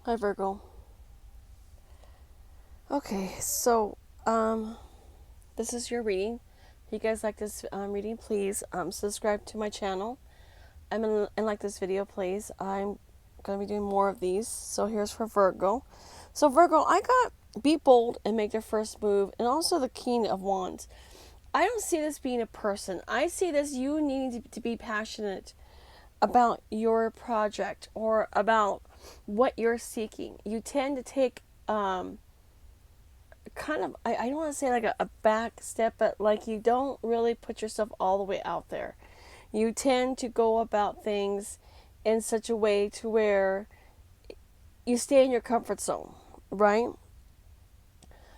Hi, Virgo. Okay, so this is your reading. If you guys like this reading, please subscribe to my channel. And like this video, please. I'm gonna be doing more of these. So here's for Virgo. So Virgo, I got be bold and make the first move, and also the King of Wands. I don't see this being a person. I see this you needing to be passionate about your project or about what you're seeking. You tend to take kind of I don't want to say like a back step, but like you don't really put yourself all the way out there. You tend to go about things in such a way to where you stay in your comfort zone, right?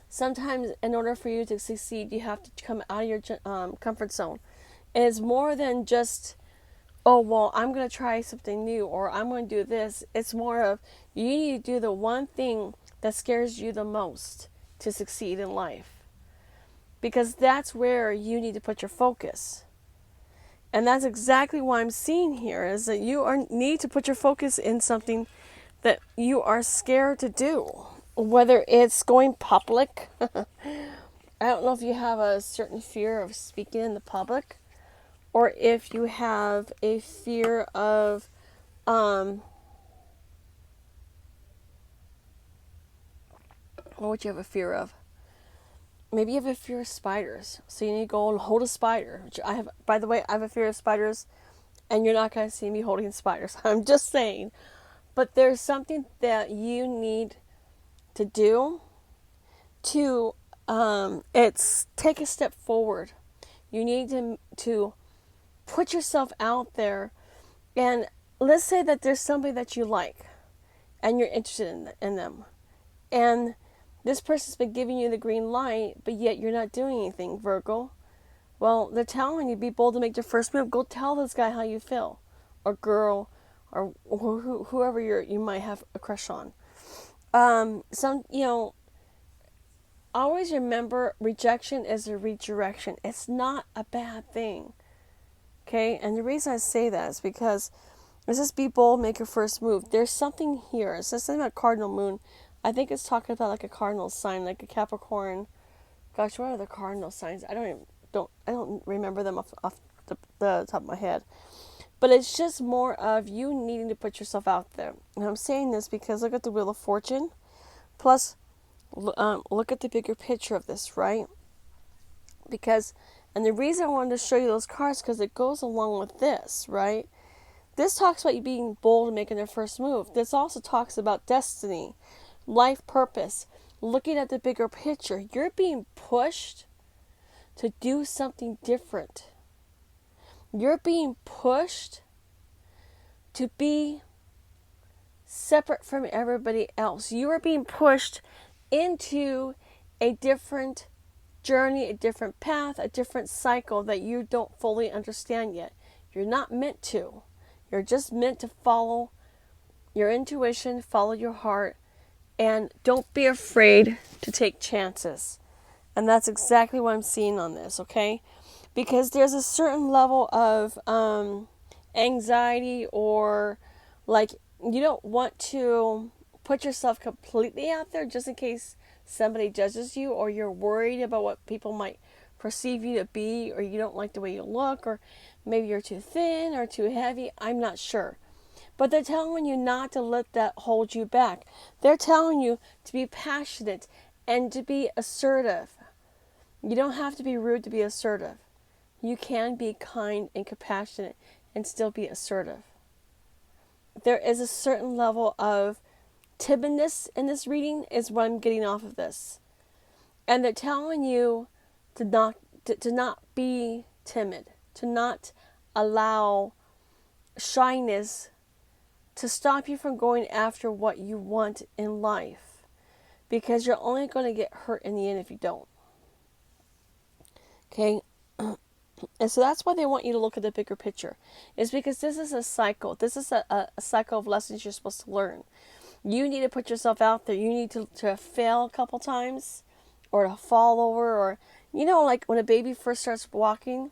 Sometimes in order for you to succeed, you have to come out of your comfort zone. And it's more than just, oh well, I'm going to try something new, or I'm going to do this. It's more of you need to do the one thing that scares you the most to succeed in life, because that's where you need to put your focus. And that's exactly what I'm seeing here, is that need to put your focus in something that you are scared to do. Whether it's going public. I don't know if you have a certain fear of speaking in the public, or if you have a fear of what would you have a fear of? Maybe you have a fear of spiders, so you need to go and hold a spider. Which I have, by the way, I have a fear of spiders, and you're not going to see me holding spiders. I'm just saying. But there's something that you need to do to it's take a step forward. You need to put yourself out there, and let's say that there's somebody that you like and you're interested in them, and this person's been giving you the green light, but yet you're not doing anything, Virgo. Well, they're telling you, be bold to make the first move. Go tell this guy how you feel, or girl, or whoever you might have a crush on. Always remember, rejection is a redirection. It's not a bad thing. Okay? And the reason I say that is because it's just be bold, make your first move. There's something here. It says something about cardinal moon. I think it's talking about like a cardinal sign, like a Capricorn. Gosh, what are the cardinal signs? I don't remember them off the top of my head. But it's just more of you needing to put yourself out there. And I'm saying this because look at the Wheel of Fortune. Plus, look at the bigger picture of this, right? Because, and the reason I wanted to show you those cards, because it goes along with this, right? This talks about you being bold and making their first move. This also talks about destiny, life purpose, looking at the bigger picture. You're being pushed to do something different. You're being pushed to be separate from everybody else. You are being pushed into a different journey, a different path, a different cycle that you don't fully understand yet. You're not meant to. You're just meant to follow your intuition, follow your heart, and don't be afraid to take chances. And that's exactly what I'm seeing on this, okay? Because there's a certain level of anxiety, or like you don't want to put yourself completely out there just in case somebody judges you, or you're worried about what people might perceive you to be, or you don't like the way you look, or maybe you're too thin or too heavy. I'm not sure. But they're telling you not to let that hold you back. They're telling you to be passionate and to be assertive. You don't have to be rude to be assertive. You can be kind and compassionate and still be assertive. There is a certain level of timidness in this reading, is what I'm getting off of this. And they're telling you to not be timid, to not allow shyness to stop you from going after what you want in life, because you're only going to get hurt in the end if you don't. Okay? And so that's why they want you to look at the bigger picture. Is because this is a cycle. This is a cycle of lessons you're supposed to learn. You need to put yourself out there. You need to fail a couple times, or to fall over, or, like when a baby first starts walking,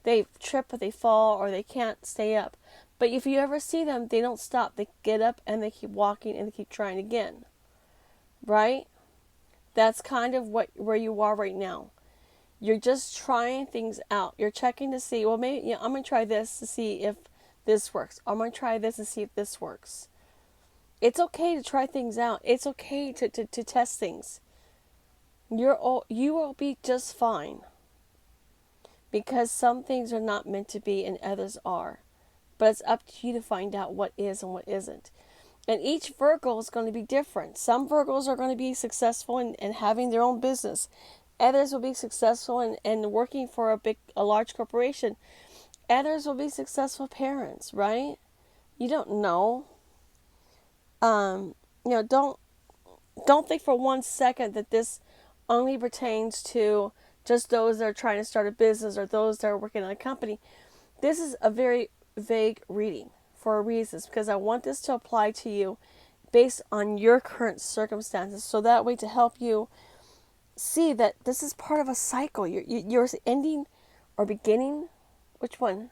they trip or they fall or they can't stay up. But if you ever see them, they don't stop. They get up and they keep walking and they keep trying again. Right? That's kind of where you are right now. You're just trying things out. You're checking to see, well, maybe I'm going to try this to see if this works. I'm going to try this and see if this works. It's okay to try things out. It's okay to test things. You will be just fine. Because some things are not meant to be and others are. But it's up to you to find out what is and what isn't. And each Virgo is going to be different. Some Virgos are going to be successful in having their own business. Others will be successful in working for a large corporation. Others will be successful parents, right? You don't know. Don't think for 1 second that this only pertains to just those that are trying to start a business or those that are working in a company. This is a very vague reading for a reason, because I want this to apply to you based on your current circumstances, so that way to help you see that this is part of a cycle. You're ending or beginning. Which one?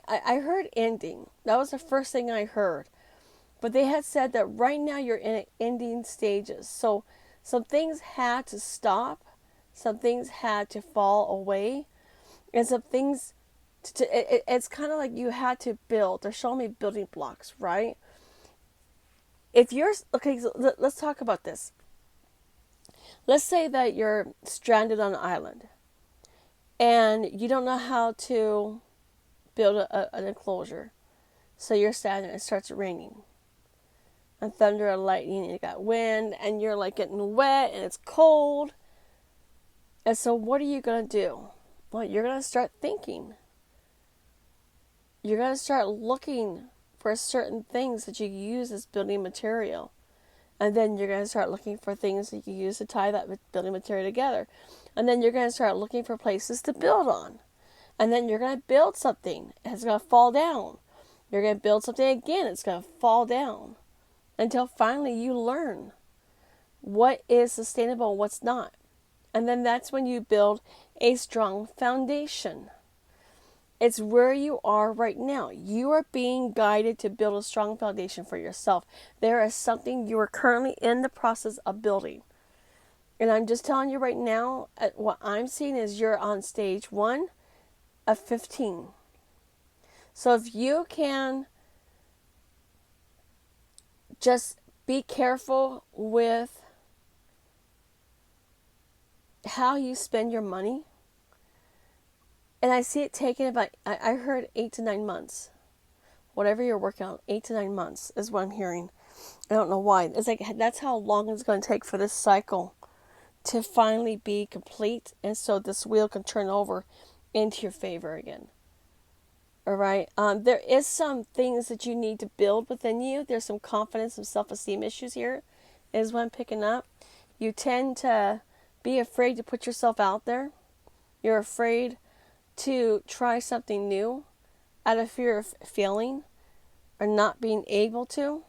I heard ending. That was the first thing I heard. But they had said that right now you're in ending stages. So some things had to stop. Some things had to fall away. And some things, it's kind of like you had to build. They're showing me building blocks, right? If you're, okay, so let's talk about this. Let's say that you're stranded on an island and you don't know how to build an enclosure. So you're standing and it starts raining. And thunder and lightning, and you got wind, and you're like getting wet and it's cold. And so what are you going to do? Well, you're going to start thinking. You're going to start looking for certain things that you use as building material. And then you're going to start looking for things that you use to tie that building material together. And then you're going to start looking for places to build on. And then you're going to build something, and it's going to fall down. You're going to build something again, it's going to fall down. Until finally you learn what is sustainable and what's not. And then that's when you build a strong foundation. It's where you are right now. You are being guided to build a strong foundation for yourself. There is something you are currently in the process of building. And I'm just telling you right now, what I'm seeing is you're on stage 1 of 15. So if you can just be careful with how you spend your money. And I see it taking about, I heard 8 to 9 months. Whatever you're working on, 8 to 9 months is what I'm hearing. I don't know why. It's like, that's how long it's going to take for this cycle to finally be complete. And so this wheel can turn over into your favor again. All right. There is some things that you need to build within you. There's some confidence and self-esteem issues here, is what I'm picking up. You tend to be afraid to put yourself out there. You're afraid to try something new out of fear of failing or not being able to.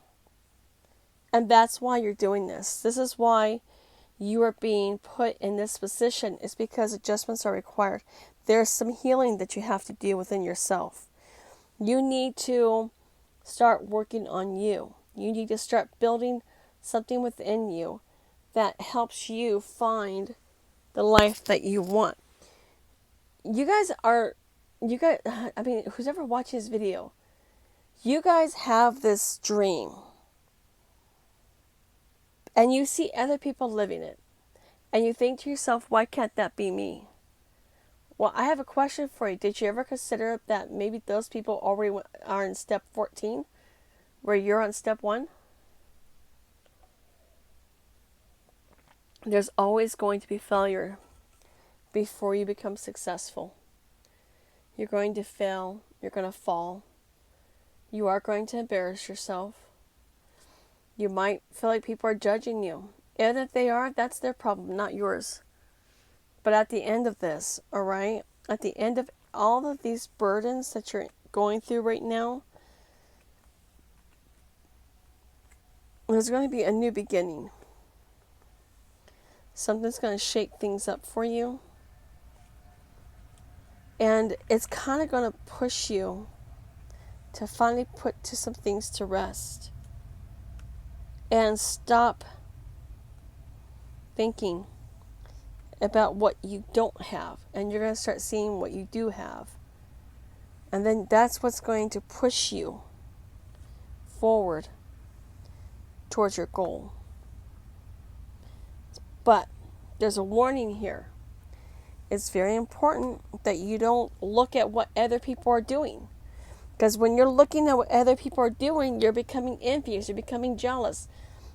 And that's why you're doing this. This is why you are being put in this position, is because adjustments are required. There's some healing that you have to do within yourself. You need to start working on you. You need to start building something within you that helps you find the life that you want. I mean, who's ever watching this video, you guys have this dream. And you see other people living it. And you think to yourself, why can't that be me? Well, I have a question for you. Did you ever consider that maybe those people already are in step 14, where you're on step 1? There's always going to be failure before you become successful. You're going to fail. You're going to fall. You are going to embarrass yourself. You might feel like people are judging you. And if they are, that's their problem, not yours. But at the end of this, all right, at the end of all of these burdens that you're going through right now, there's going to be a new beginning. Something's going to shake things up for you. And it's kind of going to push you to finally put to some things to rest and stop thinking about what you don't have, and you're going to start seeing what you do have. And then that's what's going to push you forward towards your goal. But there's a warning here. It's very important that you don't look at what other people are doing. Because when you're looking at what other people are doing, you're becoming envious, you're becoming jealous.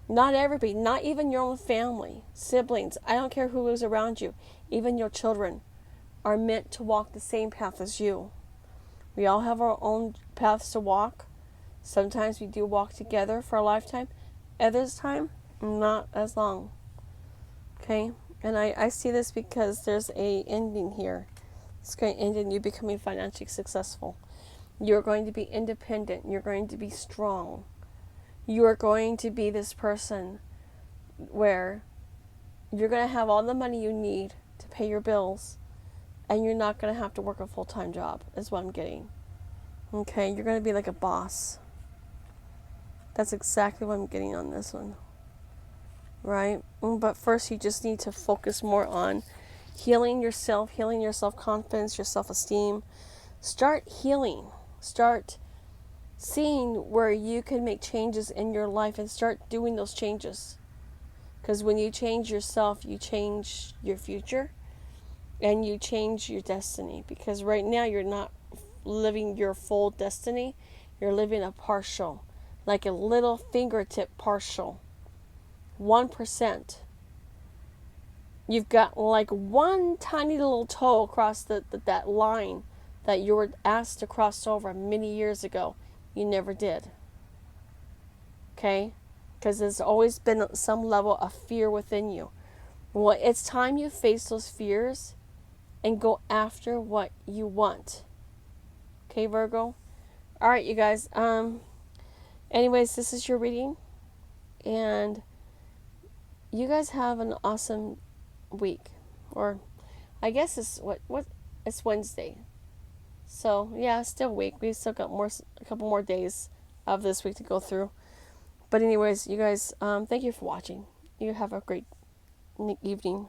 Not everybody, not even your own family, siblings, I don't care who is around you, even your children are meant to walk the same path as you. We all have our own paths to walk. Sometimes we do walk together for a lifetime. Others time, not as long. Okay? And I see this because there's a ending here. It's going to end in you becoming financially successful. You're going to be independent. You're going to be strong. You are going to be this person where you're going to have all the money you need to pay your bills, and you're not going to have to work a full-time job, is what I'm getting. Okay? You're going to be like a boss. That's exactly what I'm getting on this one. Right? But first, you just need to focus more on healing yourself, healing your self-confidence, your self-esteem. Start healing. Start seeing where you can make changes in your life and start doing those changes. Because when you change yourself, you change your future and you change your destiny. Because right now, you're not living your full destiny. You're living a partial, like a little fingertip partial. 1%. You've got like one tiny little toe across that line that you were asked to cross over many years ago. You never did. Okay? Because there's always been some level of fear within you. Well, it's time you face those fears and go after what you want. Okay, Virgo? All right, you guys. Anyways, this is your reading. And you guys have an awesome week. Or I guess it's it's Wednesday. So, yeah, it's still a week. We still got a couple more days of this week to go through. But anyways, you guys, thank you for watching. You have a great evening.